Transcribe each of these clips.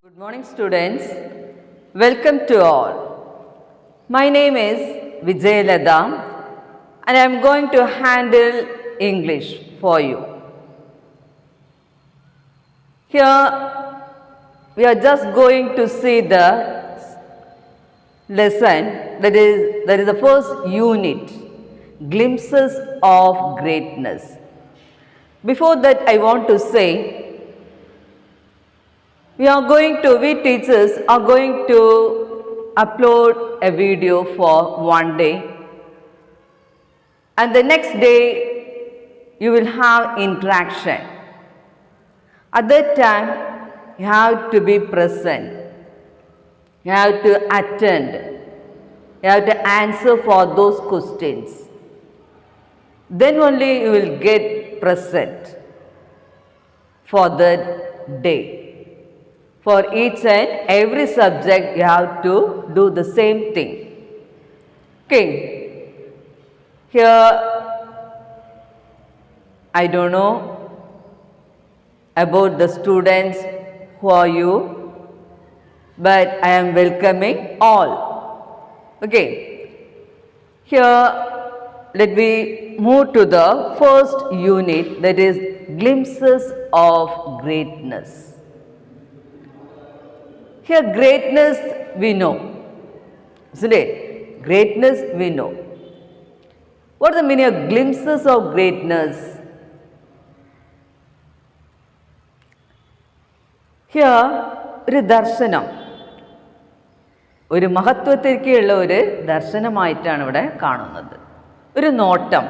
Good morning, students. Welcome to all. My name is Vijayalada and I am going to handle English for you. Here we are just going to see the lesson that is the first unit, Glimpses of Greatness. Before that, I want to say we teachers are going to upload a video for one day, and the next day you will have interaction. At that time, you have to be present, you have to attend, you have to answer for those questions. Then only you will get present for that day. For each and every subject, you have to do the same thing. Okay. Here, I don't know about the students who are you, but I am welcoming all. Okay. Here, let me move to the first unit, that is Glimpses of Greatness. Here, greatness we know, isn't it? Greatness we know. What is the meaning of glimpses of greatness? Here, ഒരു ദർശനം, ഒരു മഹത്വത്തിലേക്കുള്ള ഒരു ദർശനമായിട്ടാണ് ഇവിടെ കാണുന്നത്. ഒരു നോട്ടം,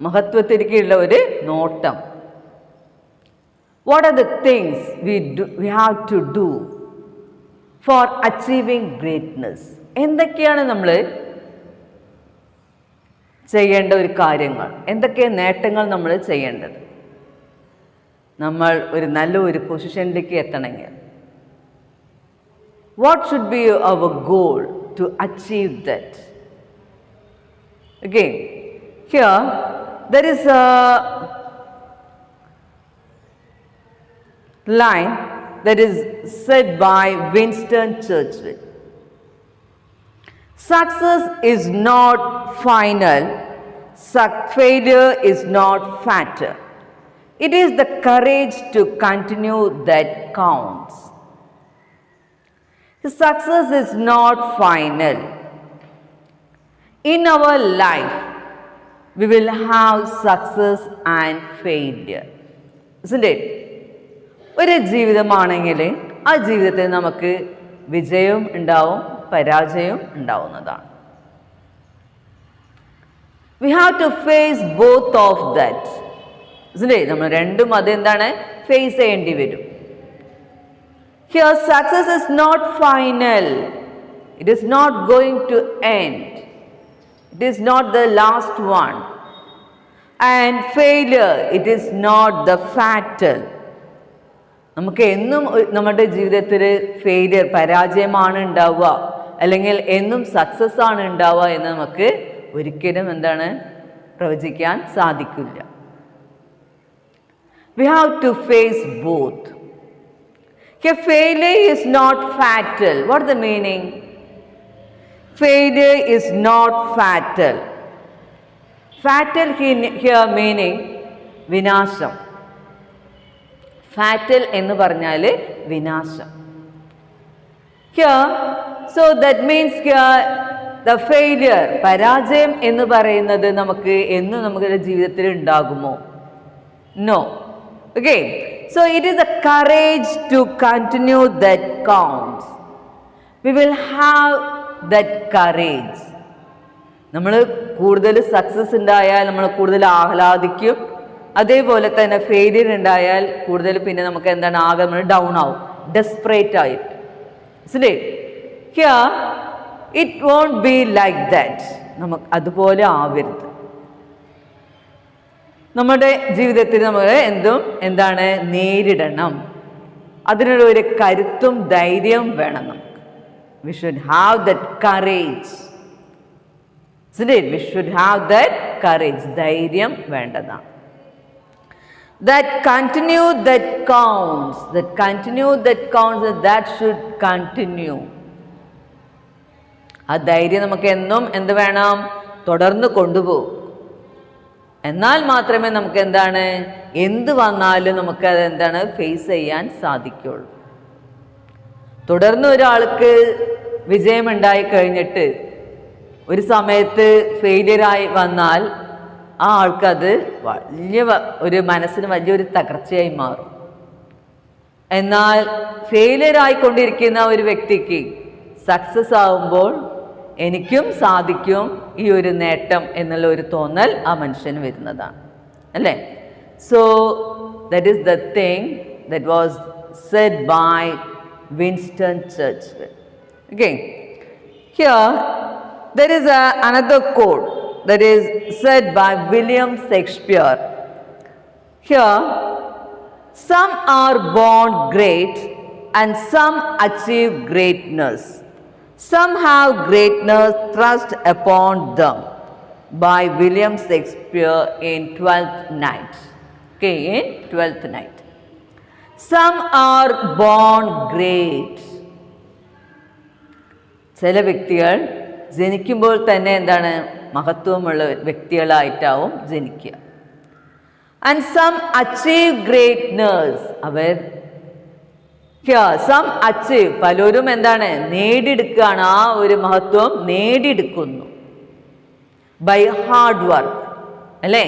മഹത്വത്തിലേക്കുള്ള ഒരു നോട്ടം. What are the things we have to do for achieving greatness? എന്തൊക്കെയാണ് നമ്മൾ ചെയ്യേണ്ട ഒരു കാര്യങ്ങൾ, എന്തൊക്കെ നേട്ടങ്ങൾ നമ്മൾ ചെയ്യേണ്ടത്? നമ്മൾ ഒരു നല്ല ഒരു പൊസിഷനിലേക്ക് എത്തണമെങ്കിൽ what should be our goal to achieve that? Again, here there is a line that is said by Winston Churchill. Success is not final, failure is not fatal. It is the courage to continue that counts. Success is not final. In our life, we will have success and failure, isn't it? ഒരു ജീവിതമാണെങ്കിൽ ആ ജീവിതത്തിൽ നമുക്ക് വിജയവും ഉണ്ടാവും, പരാജയവും ഉണ്ടാവുന്നതാണ്. We have to face both of that, isn't it? നമ്മൾ രണ്ടും അതെന്താണ് ഫേസ് ചെയ്യേണ്ടി വരും. Here, success is not final. It is not going to end. It is not the last one. And failure, it is not the fatal. നമുക്ക് എന്നും നമ്മുടെ ജീവിതത്തിൽ failure, പരാജയമാണ് ഉണ്ടാവുക, അല്ലെങ്കിൽ എന്നും സക്സസ് ആണ് ഉണ്ടാവുക എന്ന് നമുക്ക് ഒരിക്കലും എന്താണ് പ്രവചിക്കാൻ സാധിക്കില്ല. We have to face both. Here, failure is not fatal. What is the meaning? Failure is not fatal. Fatal here meaning വിനാശം. ഫാറ്റൽ എന്ന് പറഞ്ഞാൽ വിനാശം. Here, so that means here the failure, പരാജയം എന്ന് പറയുന്നത് നമുക്ക് എന്നും നമ്മുടെ ജീവിതത്തിൽ ഉണ്ടാകുമോ? No. Okay. So it is the courage to continue that counts. We will have that courage. നമ്മൾ കൂടുതൽ സക്സസ് ഉണ്ടായാൽ നമ്മൾ കൂടുതൽ ആഹ്ലാദിക്കും. അതേപോലെ തന്നെ ഫെയിലിയർ ഉണ്ടായാൽ കൂടുതൽ പിന്നെ നമുക്ക് എന്താണ് ആകെ നമ്മൾ ഡൗൺ ആവും, ഡെസ്പറേറ്റ് ആയിട്ട്. Here it won't be like that. നമുക്ക് അതുപോലെ ആവരുത്. നമ്മുടെ ജീവിതത്തിൽ നമ്മൾ എന്താണ് നേരിടണം, അതിനുള്ള ഒരു കരുത്തും ധൈര്യവും വേണം നമുക്ക്. We should have that courage. Isn't it? We should have that courage. ധൈര്യം വേണ്ടതാണ്. That continue that counts. That continue that counts. That should continue. ആ ധൈര്യം നമുക്ക് എന്നും എന്ത് വേണം? തുടർന്ന് കൊണ്ടുപോകും. എന്നാൽ മാത്രമേ നമുക്ക് എന്താണ്, എന്ത് വന്നാലും നമുക്ക് അത് എന്താണ് ഫേസ് ചെയ്യാൻ സാധിക്കുള്ളൂ. തുടർന്ന് ഒരാൾക്ക് വിജയമുണ്ടായി കഴിഞ്ഞിട്ട് ഒരു സമയത്ത് ഫെയിലിയറായി വന്നാൽ ആ ആൾക്കത് വലിയ ഒരു മനസ്സിന് വലിയൊരു തകർച്ചയായി മാറും. എന്നാൽ ഫെയിലിയർ ആയിക്കൊണ്ടിരിക്കുന്ന ഒരു വ്യക്തിക്ക് സക്സസ് ആവുമ്പോൾ എനിക്കും സാധിക്കും ഈ ഒരു നേട്ടം എന്നുള്ള ഒരു തോന്നൽ ആ മനുഷ്യന് വരുന്നതാണ്, അല്ലേ? So that is the thing that was said by Winston Churchill. Okay, here there is another quote that is said by William Shakespeare. Here, some are born great and some achieve greatness. Some have greatness thrust upon them. By William Shakespeare in Twelfth Night. Okay, in Twelfth Night. Some are born great. ചില വ്യക്തികൾ ജനിക്കുമ്പോൾ തന്നെ എന്താണ്, മഹത്വമുള്ള വ്യക്തികളായിട്ടാവും ജനിക്കുക. And some achieve greatness. അവർ some achieve, പലരും എന്താണ് നേടിയെടുക്കുകയാണ്, ആ ഒരു മഹത്വം നേടിയെടുക്കുന്നു. ബൈ ഹാർഡ് വർക്ക്, അല്ലേ?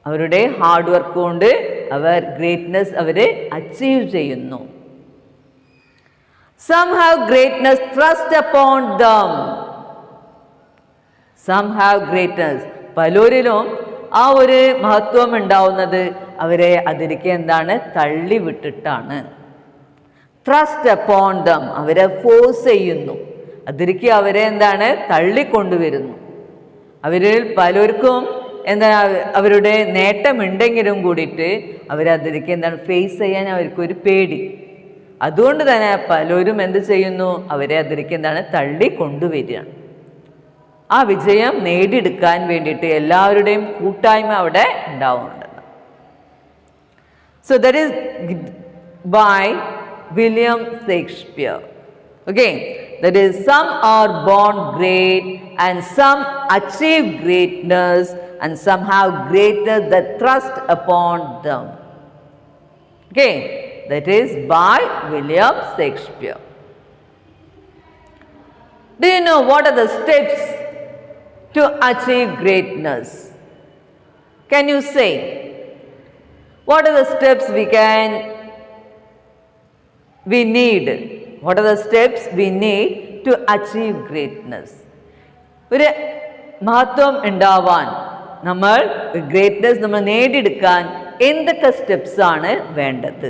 അവരുടെ ഹാർഡ് വർക്ക് കൊണ്ട് അവർ ഗ്രേറ്റ്നസ് അവർ അച്ചീവ് ചെയ്യുന്നു. Some have greatness thrust upon them. Some have greatness. പലരിലും ആ ഒരു മഹത്വം ഉണ്ടാവുന്നത് അവരെ അതിലേക്ക് എന്താണ് തള്ളി വിട്ടിട്ടാണ്. Thrust upon them, അവരെ ഫോഴ്സ് ചെയ്യുന്നു, അതിലേക്ക് അവരെ എന്താണ് തള്ളിക്കൊണ്ടുവരുന്നു. അവരിൽ പലർക്കും എന്താണ് അവരുടെ നേട്ടമുണ്ടെങ്കിലും കൂടിയിട്ട് അവരതിലേക്ക് എന്താണ് ഫേസ് ചെയ്യാൻ അവർക്കൊരു പേടി. അതുകൊണ്ട് തന്നെ പലരും എന്ത് ചെയ്യുന്നു, അവരെ അതിലേക്ക് എന്താണ് തള്ളി കൊണ്ടുവരികയാണ്. ആ വിജയം നേടിയെടുക്കാൻ വേണ്ടിയിട്ട് എല്ലാവരുടെയും കൂട്ടായ്മ അവിടെ ഉണ്ടാവുന്നുണ്ട്. So that is by William Shakespeare. Okay, that is some are born great and some achieve greatness and some have greatness that thrust upon them. Okay, that is by William Shakespeare. Do you know what are the steps to achieve greatness? Can you say what are the steps we need? What are the steps we need to achieve greatness? ഒരു മഹത്വം ഉണ്ടാവാൻ, നമ്മൾ greatness നമ്മൾ നേടിയെടുക്കാൻ എന്തൊക്കെ steps ആണ് വേണ്ടത്?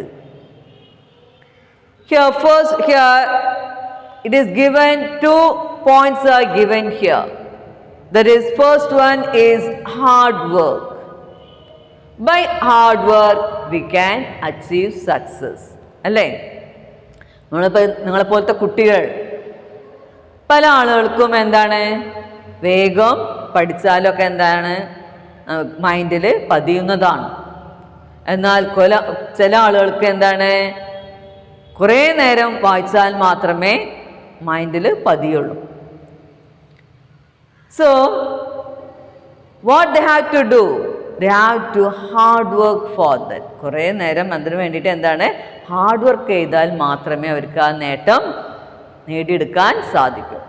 Here first, here it is given, 2 points are given here. That is, first one is hard work. By hard work we can achieve success. അല്ലേ? നിങ്ങളെപ്പോലത്തെ കുട്ടികൾ പല ആളുകൾക്കും എന്താണ് വേഗം പഠിച്ചാലൊക്കെ എന്താണ് മൈൻഡിൽ പതിയുന്നതാണ്. എന്നാൽ ചില ആളുകൾക്ക് എന്താണ് കുറേ നേരം വായിച്ചാൽ മാത്രമേ മൈൻഡിൽ പതിയുള്ളൂ. So what they have to do? They have to hard work for that. കുറേ നേരം അതിന് വേണ്ടിയിട്ട് എന്താണ് ഹാർഡ് വർക്ക് ചെയ്താൽ മാത്രമേ അവർക്ക് ആ നേട്ടം നേടിയെടുക്കാൻ സാധിക്കൂ.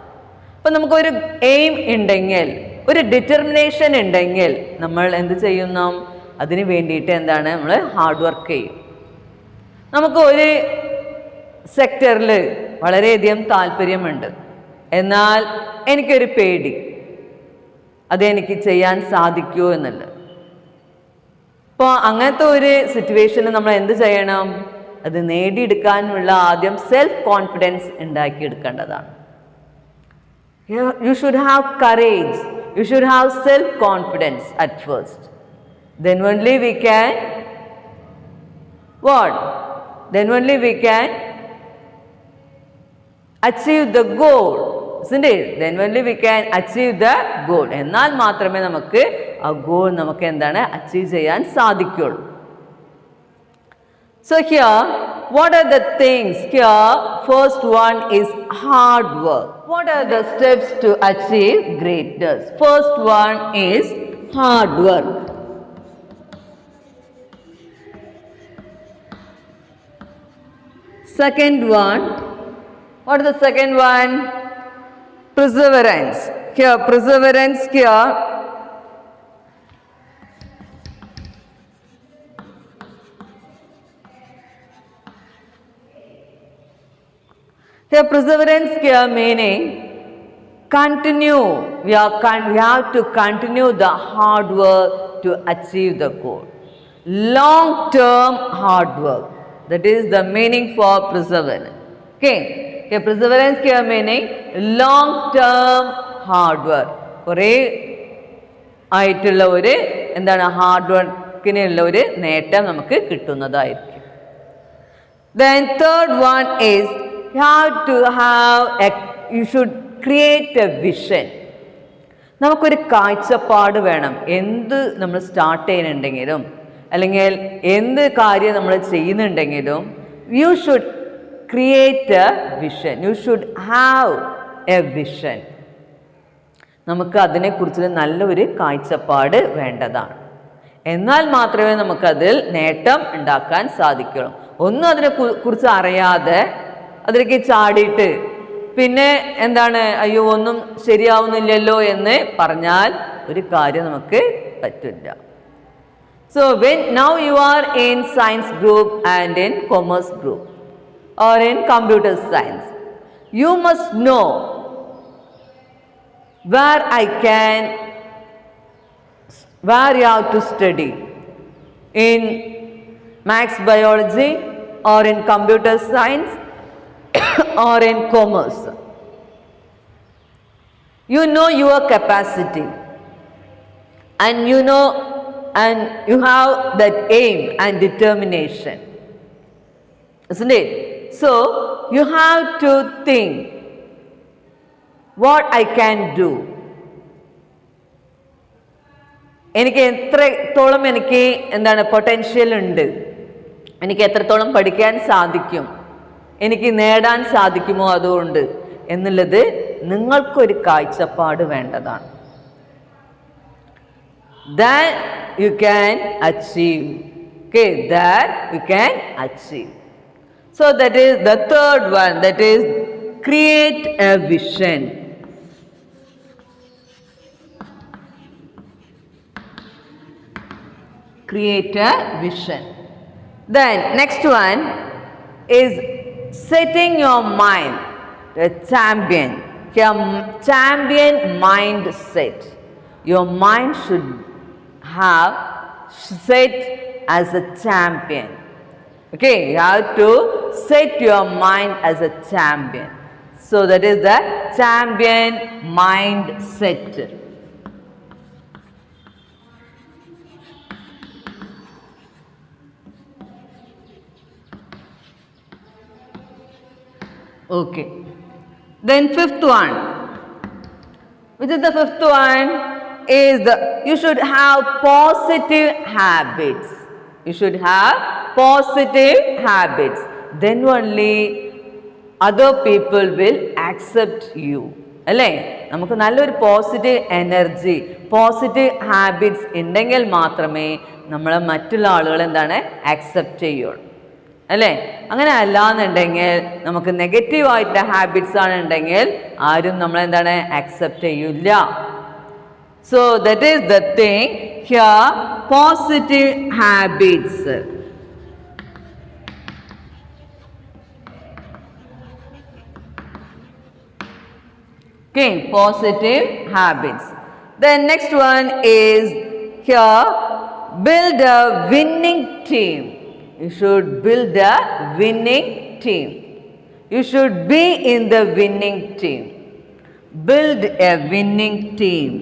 അപ്പം നമുക്കൊരു എയിം ഉണ്ടെങ്കിൽ, ഒരു ഡിറ്റർമിനേഷൻ ഉണ്ടെങ്കിൽ നമ്മൾ എന്ത് ചെയ്യുന്നു, അതിന് വേണ്ടിയിട്ട് എന്താണ് നമ്മൾ ഹാർഡ് വർക്ക് ചെയ്യും. നമുക്ക് ഒരു സെക്ടറിൽ വളരെയധികം താല്പര്യമുണ്ട്, എന്നാൽ എനിക്കൊരു പേടി, അതെനിക്ക് ചെയ്യാൻ സാധിക്കുമോ എന്നുള്ളത്. അപ്പോൾ അങ്ങനത്തെ ഒരു സിറ്റുവേഷനിൽ നമ്മൾ എന്ത് ചെയ്യണം? അത് നേടിയെടുക്കാനുള്ള ആദ്യം സെൽഫ് കോൺഫിഡൻസ് ഉണ്ടാക്കിയെടുക്കേണ്ടതാണ്. You should have courage, you should have self confidence at first. Then only we can what? Then only we can achieve the goal, isn't it? Then only we can achieve the goal. എന്നാൽ മാത്രമേ നമുക്ക് ആ goal നമുക്ക് എന്താണ് achieve ചെയ്യാൻ സാധിക്കുള്ളൂ. So here, what are the things? Here, first one is hard work. What are the steps to achieve greatness? First one is hard work. Second one, what is the second one? Perseverance. Here, perseverance here. Here, perseverance here meaning continue. We have to continue the hard work to achieve the goal. Long-term hard work. That is the meaning for perseverance. Okay. Here, perseverance here meaning long-term hard work. കുറേ ആയിട്ടുള്ള ഒരു എന്താണ് hard വർക്കിനുള്ള ഒരു നേട്ടം നമുക്ക് കിട്ടുന്നതായിരിക്കും. Then third one is you should create a vision. നമുക്കൊരു കാഴ്ചപ്പാട് വേണം. എന്ത് നമ്മൾ സ്റ്റാർട്ട് ചെയ്യുന്നുണ്ടെങ്കിലും അല്ലെങ്കിൽ എന്ത് കാര്യം നമ്മൾ ചെയ്യുന്നുണ്ടെങ്കിലും you should create a vision. You should have a vision. നമുക്ക് അതിനെക്കുറിച്ച് നല്ലൊരു കാഴ്ചപ്പാട് വേണ്ടതാണ്. എന്നാൽ മാത്രമേ നമുക്കതിൽ നേട്ടം ഉണ്ടാക്കാൻ സാധിക്കുള്ളൂ. ഒന്നും അതിനെ കുറിച്ച് അറിയാതെ അതിലേക്ക് ചാടിയിട്ട് പിന്നെ എന്താണ് അയ്യോ ഒന്നും ശരിയാവുന്നില്ലല്ലോ എന്ന് പറഞ്ഞാൽ ഒരു കാര്യം നമുക്ക് പറ്റില്ല. So now you are in science group and in commerce group or in computer science, you must know where you have to study in maths, biology or in computer science or in commerce. You know your capacity and you have that aim and determination, isn't it? So you have to think what I can do. എനിക്ക് എത്രത്തോളം എനിക്ക് എന്താണ് potential ഉണ്ട്, എനിക്ക് എത്രത്തോളം പഠിക്കാൻ സാധിക്കും, എനിക്ക് നേടാൻ സാധിക്കുമോ അതുകൊണ്ട് എന്നുള്ളത് നിങ്ങൾക്കൊരു കാഴ്ചപ്പാട് വേണ്ടതാണ്. That you can achieve. Okay, that you can achieve. So that is the third one, that is create a vision. Create a vision. Then next one is setting your mind, a champion. Champion mindset. Your mind should have set as a champion. Okay, you have to set your mind as a champion. So that is the champion mindset. Okay. Then fifth one. Which is the fifth one? Is you should have positive habits. You should have positive habits. Then only other people will accept you. അല്ലേ? നമുക്ക് നല്ലൊരു positive energy, positive habits ഉണ്ടെങ്കിൽ മാത്രമേ നമ്മളെ മറ്റുള്ള ആളുകൾ എന്താണ് accept ചെയ്യുള്ളൂ. അല്ലേ? അങ്ങനെ അല്ലാന്നുണ്ടെങ്കിൽ നമുക്ക് നെഗറ്റീവായിട്ടുള്ള ഹാബിറ്റ്സ് ആണെന്നുണ്ടെങ്കിൽ ആരും നമ്മളെന്താണ് ആക്സെപ്റ്റ് ചെയ്യില്ല. So that is the thing here, positive habits. Okay, positive habits. Then next one is here, build a winning team. You should build a winning team. You should be in the winning team. Build a winning team.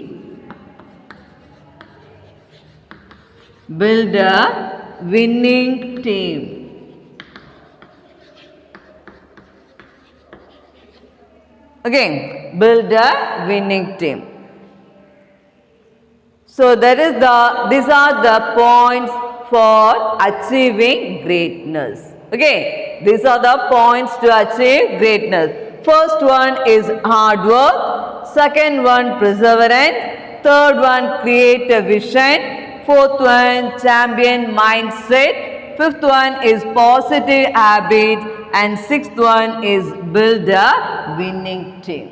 Build a winning team. Okay, build a winning team. So these are the points for achieving greatness. Okay, these are the points to achieve greatness. First one is hard work, second one perseverance, third one create a vision, fourth one champion mindset, fifth one is positive habit, and sixth one is build a winning team.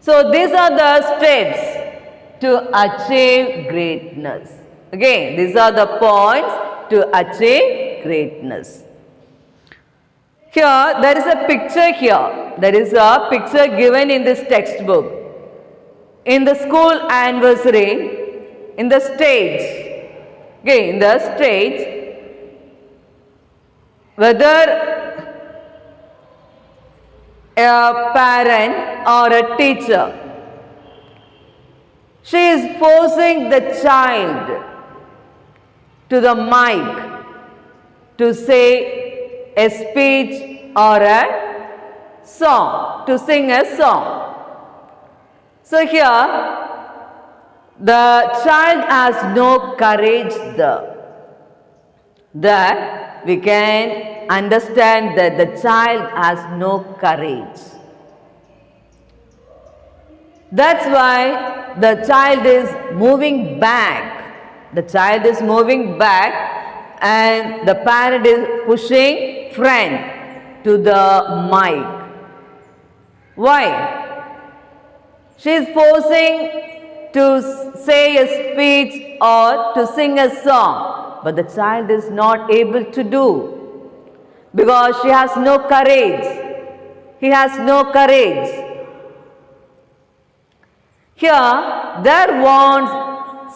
So these are the steps to achieve greatness. Again, these are the points to achieve greatness. Here, there is a picture here. There is a picture given in this textbook. In the school anniversary, in the stage, okay, in the stage, whether a parent or a teacher, she is forcing the child to the mic to say a speech or a song, to sing a song. So here, the child has no courage there we can understand that the child has no courage. That's why the child is moving back. The child is moving back and the parent is pushing front to the mic. Why? She is forcing to say a speech or to sing a song, but the child is not able to do because she has no courage. He has no courage. Here, there wants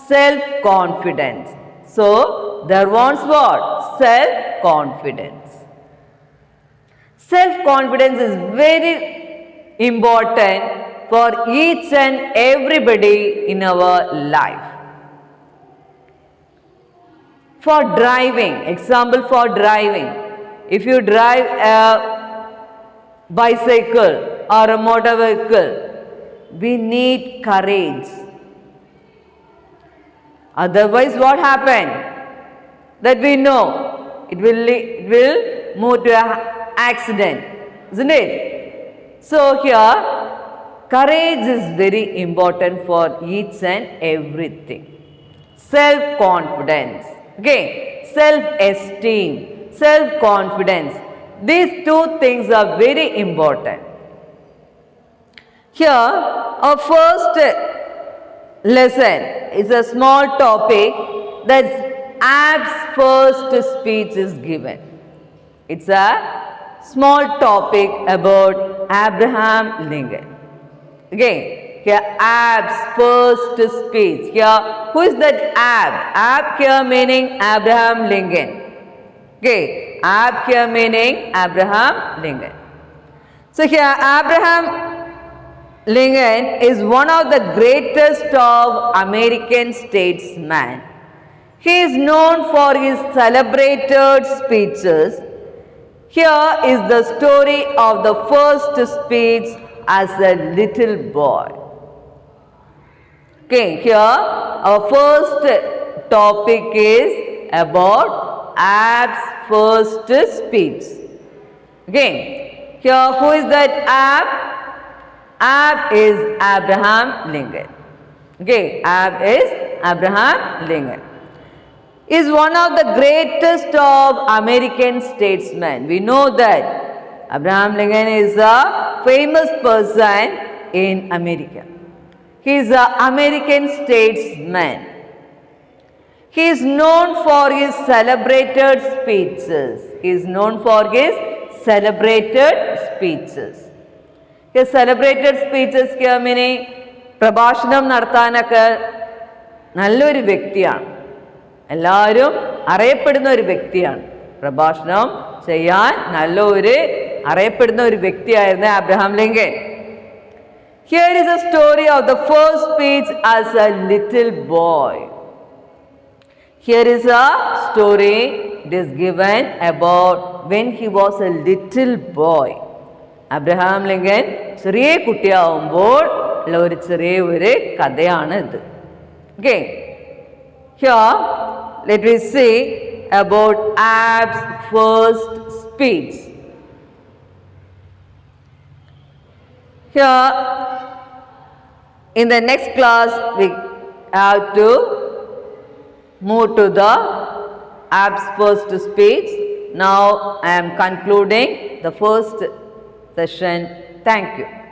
self-confidence. So, there wants what? Self-confidence. Self-confidence is very important for each and everybody in our life. For driving, example for driving, if you drive a bicycle or a motor vehicle, we need courage. Otherwise, what happened? That we know it will move to an accident, isn't it? So here, courage is very important for each and everything. Self-confidence, okay, self-esteem, self-confidence. These two things are very important. Here, our first lesson is a small topic that's Abe's first speech is given. It's a small topic about Abraham Lincoln. Okay, here Abe's first speech. Here, who is that Abe? Abe here meaning Abraham Lincoln. Okay, Abe here meaning Abraham Lincoln. So here Abraham Lincoln is one of the greatest of American statesmen. He is known for his celebrated speeches. Here is the story of the first speech as a little boy. Okay, here our first topic is about Abe's first speech. Okay, here who is that Abe? Abe is Abraham Lincoln. Okay, Abe is Abraham Lincoln. He is one of the greatest of American statesmen. We know that Abraham Lincoln is a famous person in America. He is an American statesman. He is known for his celebrated speeches. He is known for his celebrated speeches. His celebrated speeches here meaning പ്രഭാഷണം നടത്താനൊക്കെ നല്ലൊരു വ്യക്തിയാണ്. എല്ലാവരും അറിയപ്പെടുന്ന ഒരു വ്യക്തിയാണ്. പ്രഭാഷണം ചെയ്യാൻ നല്ലൊരു അറിയപ്പെടുന്ന ഒരു വ്യക്തിയായിരുന്നു Abraham Lincoln. Here is a story of the first speech as a little boy. Here is a story it is given about when he was a little boy. Abraham Lincoln ചെറിയ കുട്ടിയാവുമ്പോൾ ഉള്ള ഒരു ചെറിയ കഥയാണ് ഇത്. Okay. Here, let me see about Ab's first speech. Here, in the next class, we have to move to the Ab's first speech. Now, I am concluding the first session. Thank you.